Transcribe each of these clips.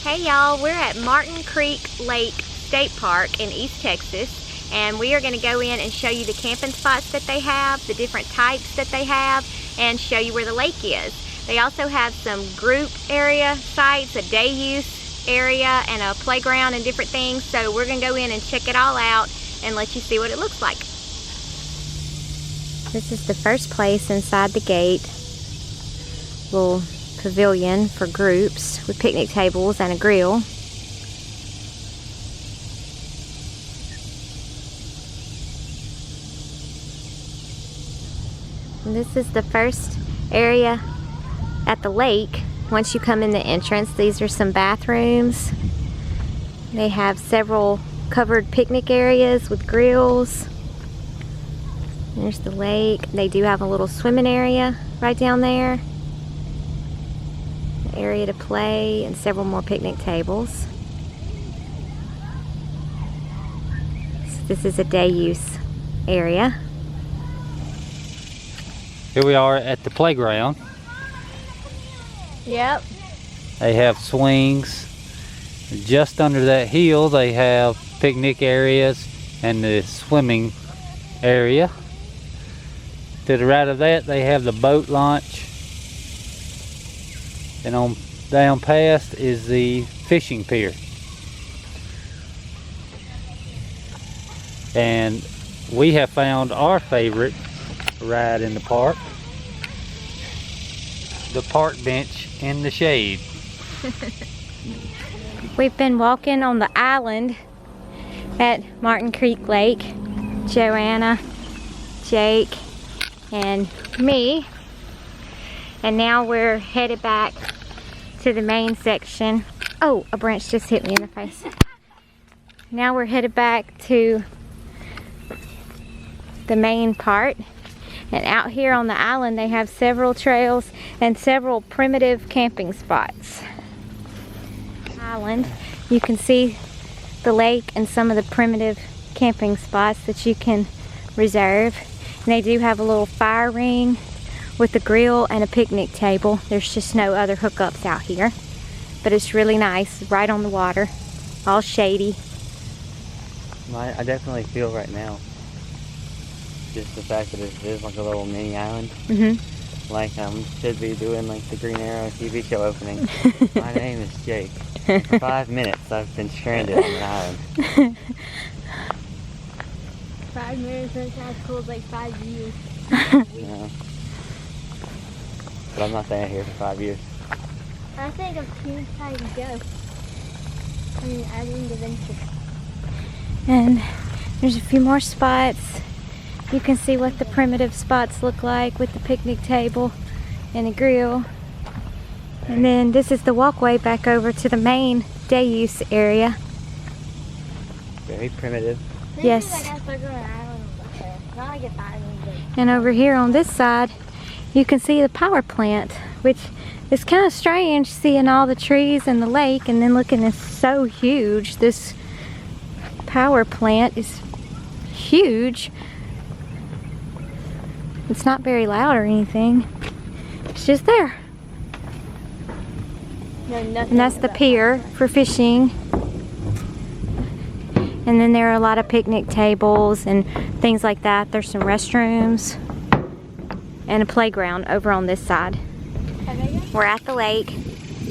Hey y'all, we're at Martin Creek Lake State Park in East Texas, and we are going to go in and show you the camping spots that they have, the different types that they have, and show you where the lake is. They also have some group area sites, a day use area, and a playground and different things. So we're going to go in and check it all out and let you see what it looks like. This is the first place inside the gate. Little pavilion for groups with picnic tables and a grill. And this is the first area at the lake. Once you come in the entrance, these are some bathrooms. They have several covered picnic areas with grills. There's the lake. They do have a little swimming area right down there. Area to play and several more picnic tables. So this is a day use area. Here we are at the playground. Yep. They have swings. Just under that hill they have picnic areas and the swimming area. To the right of that they have the boat launch. And on down past is the fishing pier. And we have found our favorite ride in the park. The park bench in the shade. We've been walking on the island at Martin Creek Lake. Joanna, Jake, and me. And now we're headed back to the main section. Oh, a branch just hit me in the face. Now we're headed back to the main part. And out here on the island they have several trails and several primitive camping spots. Island, you can see the lake and some of the primitive camping spots that you can reserve. And they do have a little fire ring with a grill and a picnic table. There's just no other hookups out here. But it's really nice, right on the water, all shady. I definitely feel right now just the fact that it is like a little mini island. Like should be doing like the Green Arrow TV show opening. My name is Jake. For 5 minutes I've been stranded on an island. 5 minutes, that sounds cool, it's like 5 years. Yeah. But I'm not staying here for 5 years. I think I'm too tired to go. I mean, adding the adventure. And there's a few more spots. You can see what the primitive spots look like with the picnic table and a grill. And then this is the walkway back over to the main day use area. Very primitive. Yes. And over here on this side, you can see the power plant, which is kind of strange seeing all the trees and the lake and then looking, it's so huge. This power plant is huge. It's not very loud or anything. It's just there. And that's the pier for fishing. And then there are a lot of picnic tables and things like that. There's some restrooms and a playground over on this side. We're at the lake.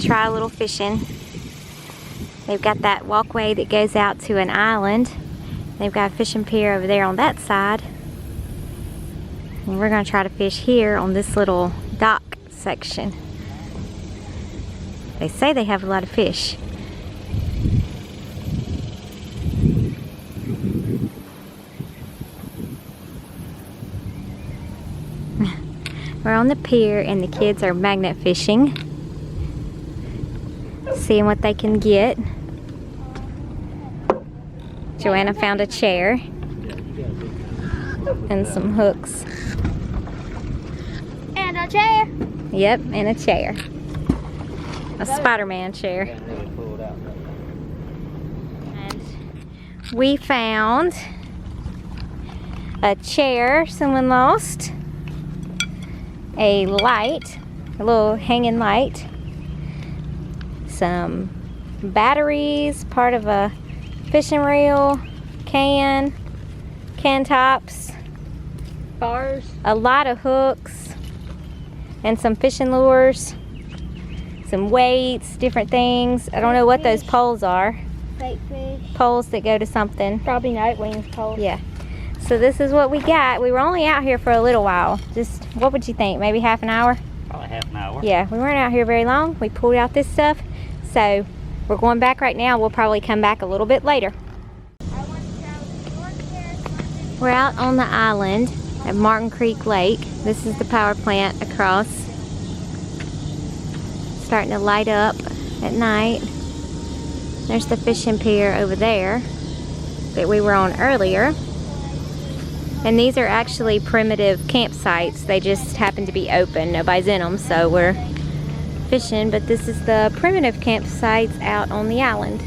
Try a little fishing. They've got that walkway that goes out to an island. They've got a fishing pier over there on that side. And we're going to try to fish here on this little dock section. They say they have a lot of fish. We're on the pier and the kids are magnet fishing. Seeing what they can get. Joanna found a chair and some hooks. And a chair. Yep, and a chair. A Spider-Man chair. And we found a chair someone lost, a light, a little hanging light, some batteries, part of a fishing reel, can tops, Bars. a lot of hooks, and some fishing lures, some weights, different things. I don't know what those poles are. Fake fish. Poles that go to something. Probably nightwing poles. Yeah. So this is what we got. We were only out here for a little while. Just, what would you think? Maybe half an hour? Probably half an hour. Yeah, we weren't out here very long. We pulled out this stuff. So we're going back right now. We'll probably come back a little bit later. We're out on the island at Martin Creek Lake. This is the power plant across. Starting to light up at night. There's the fishing pier over there that we were on earlier. And these are actually primitive campsites. They just happen to be open. Nobody's in them, so we're fishing. But this is the primitive campsites out on the island.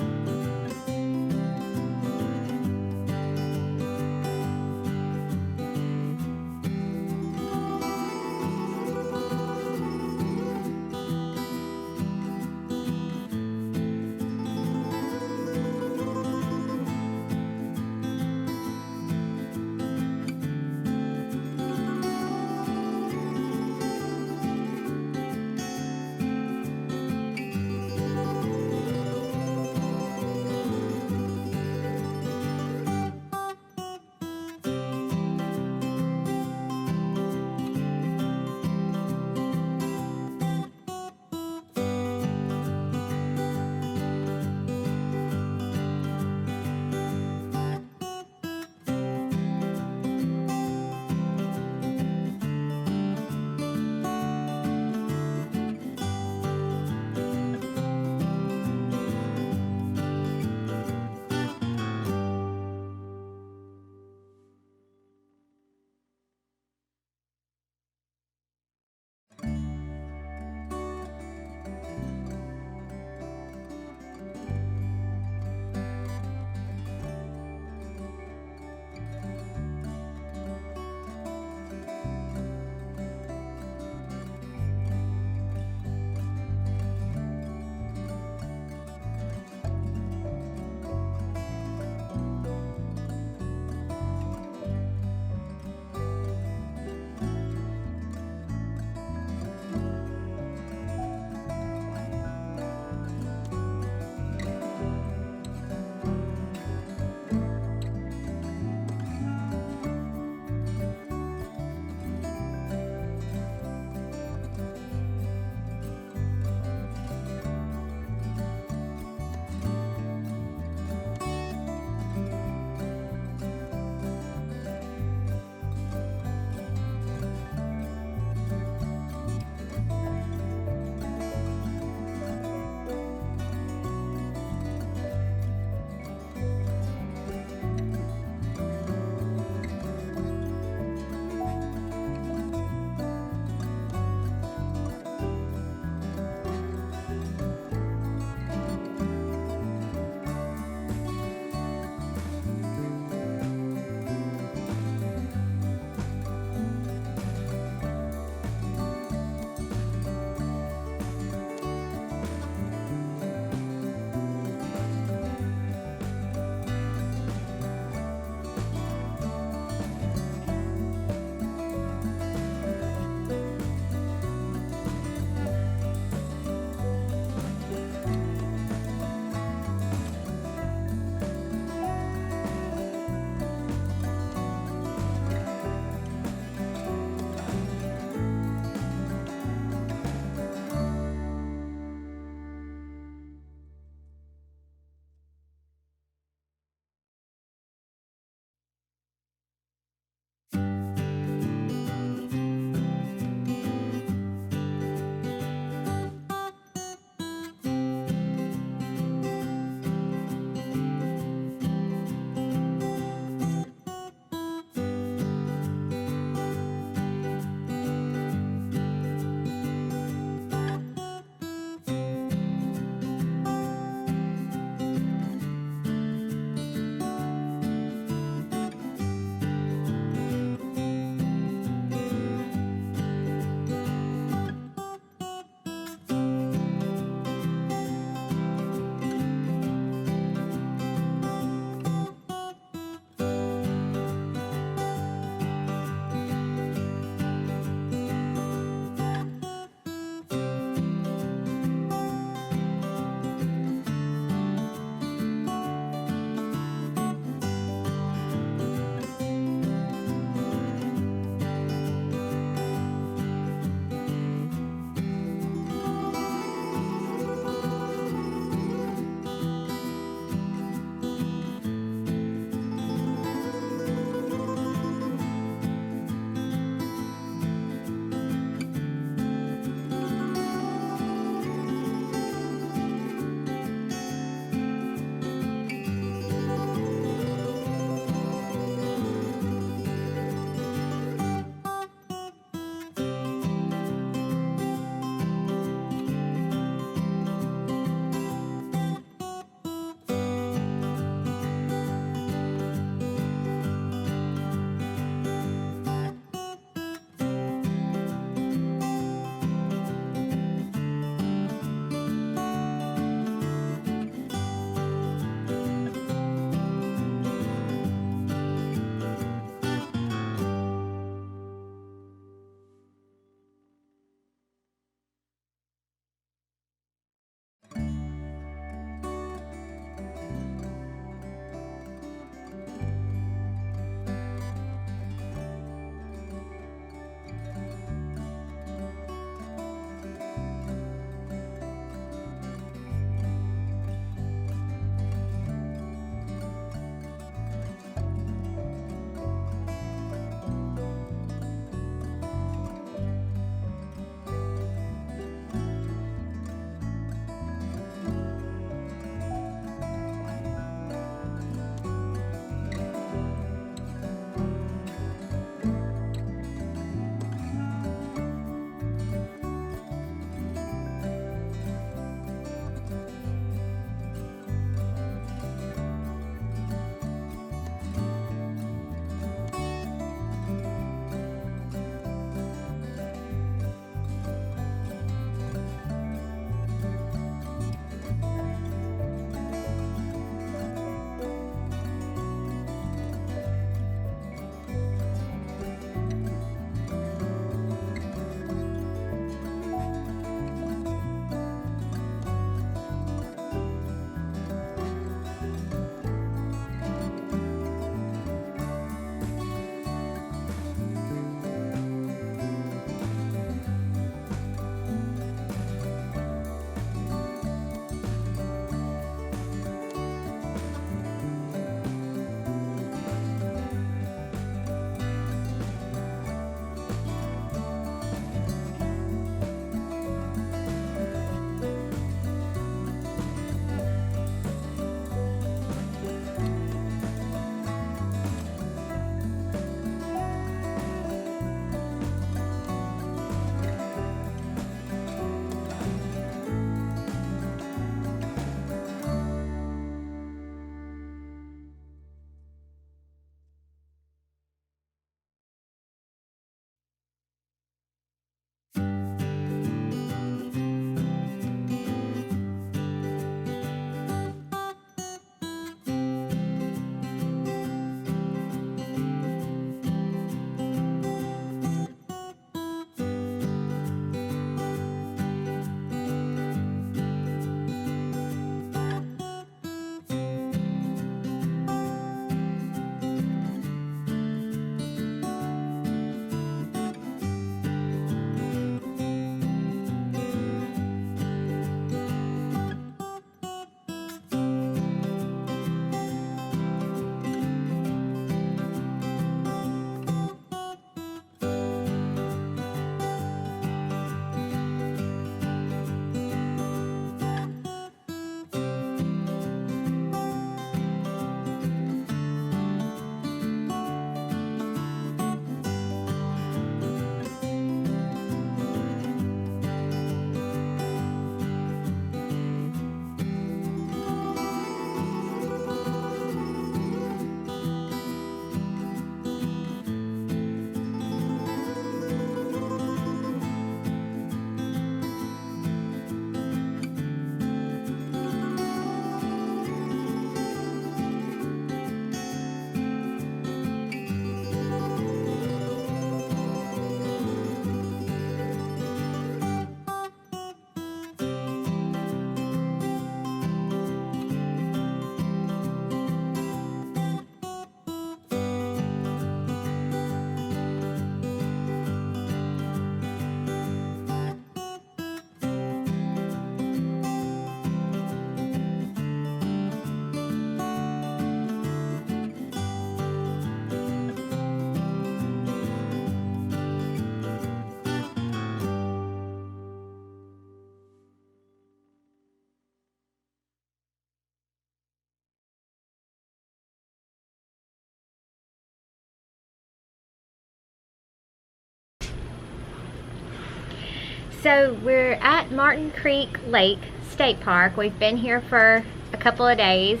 So we're at Martin Creek Lake State Park. We've been here for a couple of days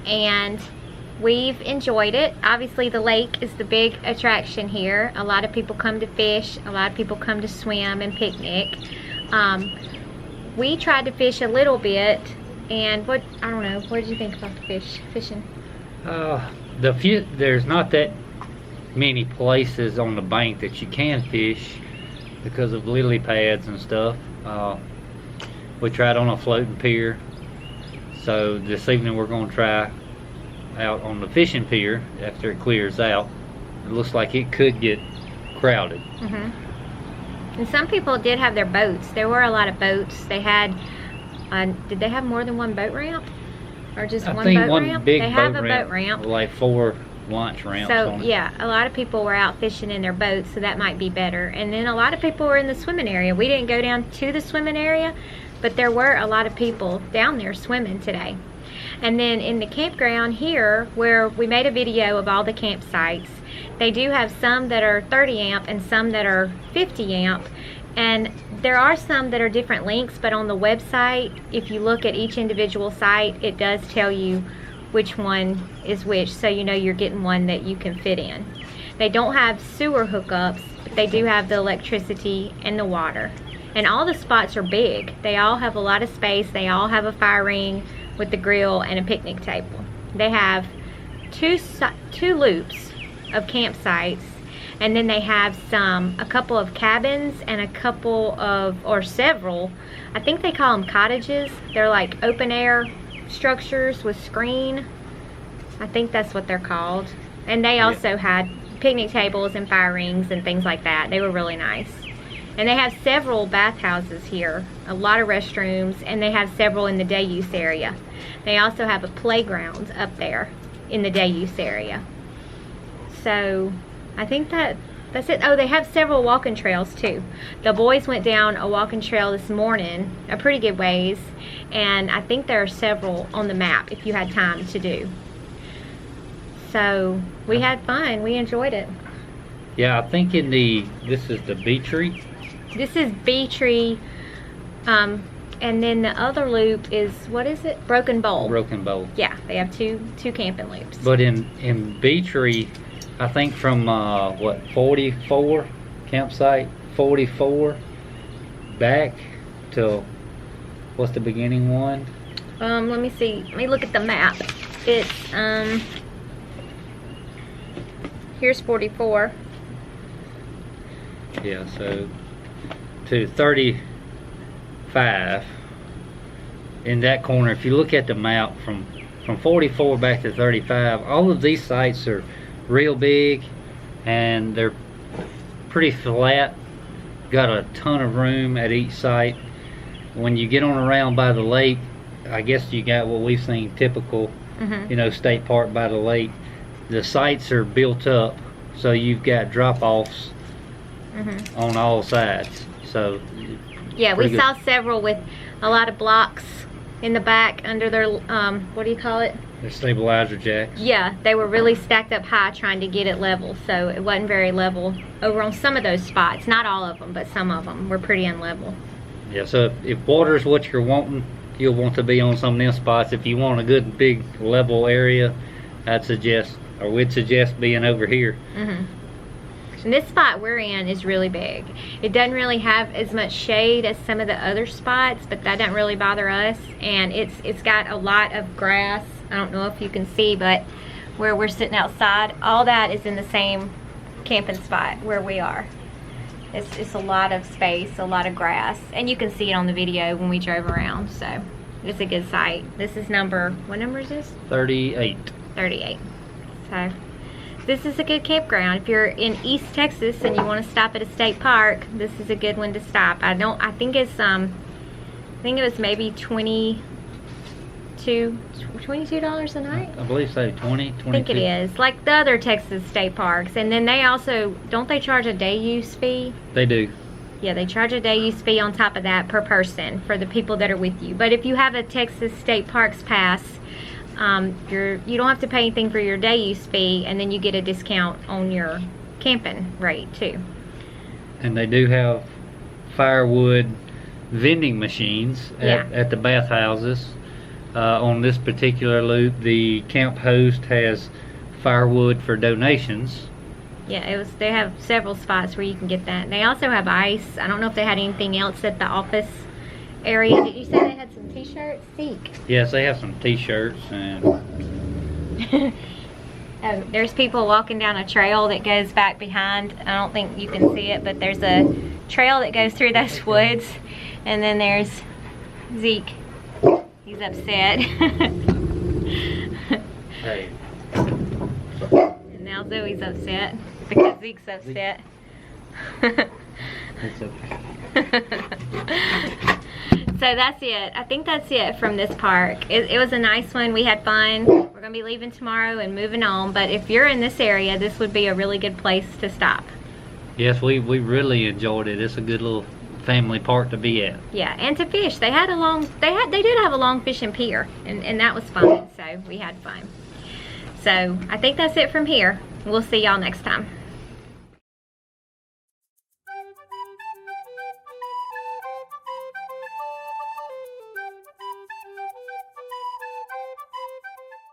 and we've enjoyed it. Obviously the lake is the big attraction here. A lot of people come to fish, a lot of people come to swim and picnic. We tried to fish a little bit, and I don't know, what did you think about the fishing? There's not that many places on the bank that you can fish because of lily pads and stuff. We tried on a floating pier, so this evening we're going to try out on the fishing pier after it clears out. It looks like it could get crowded. And some people did have their boats. There were a lot of boats. They had, did they have more than one boat ramp? Or just one boat ramp? Big they have a ramp, boat ramp. like 4 launch ramps So on it. yeah, a lot of people were out fishing in their boats, so that might be better. And then a lot of people were in the swimming area. We didn't go down to the swimming area, but there were a lot of people down there swimming today. And then in the campground here, where we made a video of all the campsites, they do have some that are 30 amp and some that are 50 amp. And there are some that are different links, but on the website, if you look at each individual site, it does tell you which one is which, so you know you're getting one that you can fit in. They don't have sewer hookups, but they do have the electricity and the water. And all the spots are big. They all have a lot of space. They all have a fire ring with the grill and a picnic table. They have two loops of campsites, and then they have a couple of cabins and a couple of, or several, I think they call them cottages. They're like open air structures with screen. I think that's what they're called. And they also had picnic tables and fire rings and things like that. They were really nice. And they have several bathhouses here, a lot of restrooms, and they have several in the day use area. They also have a playground up there in the day use area. So I think that's it. Oh, they have several walking trails too. The boys went down a walking trail this morning, a pretty good ways, and I think there are several on the map if you had time to do. So we had fun. We enjoyed it. Yeah, I think this is the Beetree. This is Beetree, and then the other loop is, what is it? Broken Bowl. Broken Bowl. Yeah, they have two camping loops. But in Beetree, I think from 44 campsite 44 back to what's the beginning one? Let me see. Let me look at the map. It's here's 44. Yeah, so to 35 in that corner. If you look at the map from 44 back to 35, all of these sites are real big and they're pretty flat, got a ton of room at each site. When you get on around by the lake, I guess you got what we've seen typical, you know, state park by the lake. The sites are built up, so you've got drop-offs on all sides. So yeah, we pretty saw good. several with a lot of blocks in the back under their what do you call it? They're stabilizer jacks. Yeah, they were really stacked up high trying to get it level, so it wasn't very level over on some of those spots. Not all of them, but some of them were pretty unlevel. Yeah, so if water's what you're wanting, you'll want to be on some of them spots. If you want a good big level area, we'd suggest being over here. And this spot we're in is really big. It doesn't really have as much shade as some of the other spots, but that doesn't really bother us. And it's got a lot of grass. I don't know if you can see, but where we're sitting outside, all that is in the same camping spot where we are. It's a lot of space, a lot of grass, and you can see it on the video when we drove around, so it's a good site. This is what number is this? 38. 38. So this is a good campground. If you're in East Texas and you want to stop at a state park, this is a good one to stop. I think it was maybe $22 a night. I believe so, 22. I think it is, like the other Texas state parks. And then they also, don't they charge a day use fee? They do. Yeah, they charge a day use fee on top of that per person for the people that are with you. But if you have a Texas State Parks pass, you don't have to pay anything for your day use fee, and then you get a discount on your camping rate too. And they do have firewood vending machines Yeah. at the bathhouses. On this particular loop, the camp host has firewood for donations. Yeah, they have several spots where you can get that. They also have ice. I don't know if they had anything else at the office area. Did you say they had some t-shirts? Seek. Yes, they have some t-shirts and Oh, there's people walking down a trail that goes back behind. I don't think you can see it, but there's a trail that goes through those woods. And then there's Zeke. He's upset. hey, And now Zoe's upset because Zeke's upset. it's okay. So that's it. I think that's it from this park. It was a nice one. We had fun. We're going to be leaving tomorrow and moving on. But if you're in this area, this would be a really good place to stop. Yes, we really enjoyed it. It's a good little family park to be at. Yeah, and to fish. They did have a long fishing pier, and that was fun. So we had fun. So I think that's it from here. We'll see y'all next time.